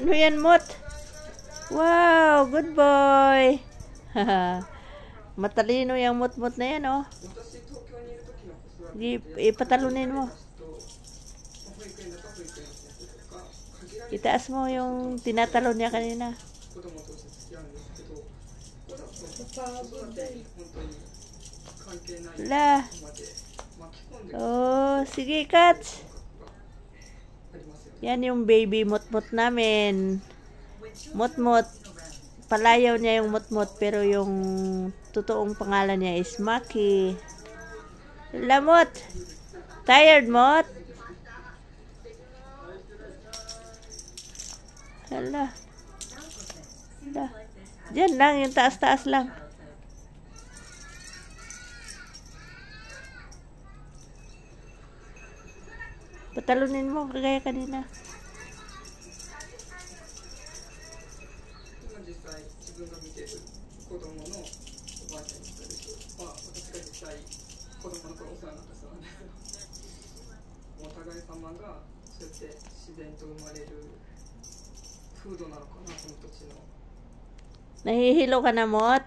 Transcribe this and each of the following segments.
Ano yan, Mot? Wow, good boy. Matalino yung mot-mot na yan, oh. Ipatalunin mo. Itaas mo yung tinatalon niya kanina. La. Oh, sige, catch. Yan yung baby mot-mot namin. Mot-mot. Palayaw niya yung mot-mot, pero yung totoong pangalan niya is Maki. La, Mot. Tired, Mot? Hala. Hala. Diyan lang, yung taas-taas lang. Patalunin mo, kagaya kanina. Nahihilo ka na, Mot?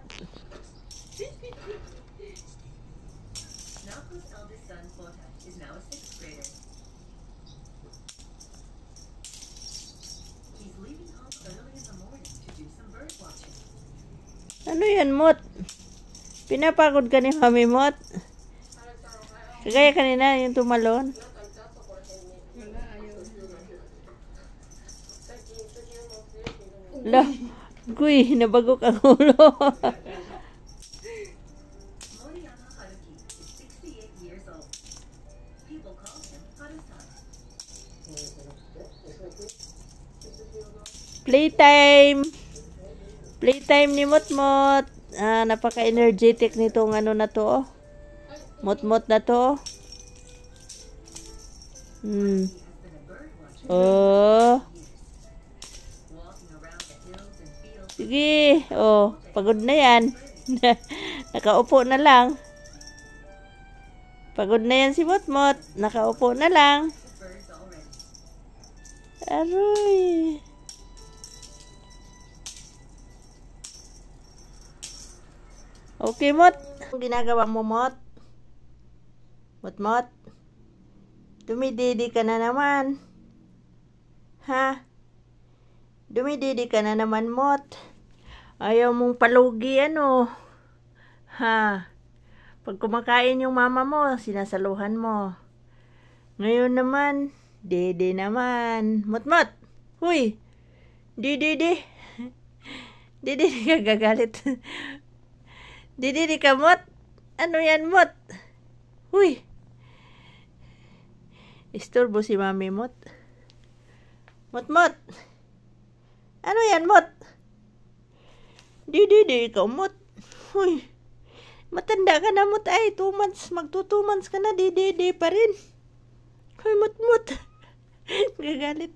Ano yan, Mot? Pinapagod ka ni Mami, Mot? Kagaya kanina, yung tumalon. Lah, guy, nabagok ang ulo. Playtime. Playtime ni Mot-Mot. Napaka-energetic nitong ano na to, oh. Mot-Mot na to. Oh. Sige. Oh, pagod na yan. Nakaupo na lang. Pagod na yan si Mot-Mot. Nakaupo na lang. Aroy. Okay, Mot. Ang ginagawa mo, Mot? Mot-Mot? Dumididi ka na naman. Ha? Dumididi ka na naman, Mot. Ayaw mong palugi, ano? Ha? Pag kumakain yung mama mo, sinasaluhan mo. Ngayon naman, dede naman. Mot-Mot! Huy! Didi! Didi ka gagalit. Didi ka, Mot? Ano yan, Mot? Huy! Istorbo si Mami, Mot. Mot-Mot! Ano yan, Mot? Didi ka, Mot. Huy! Matanda ka na, Mot. Ay, 2 months. Magto 2 months ka na. Didi pa rin. Huy, Mot-Mot. Gagalit.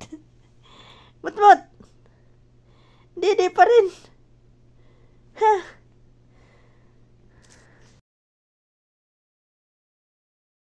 Mot-Mot! Didi pa rin. Ha?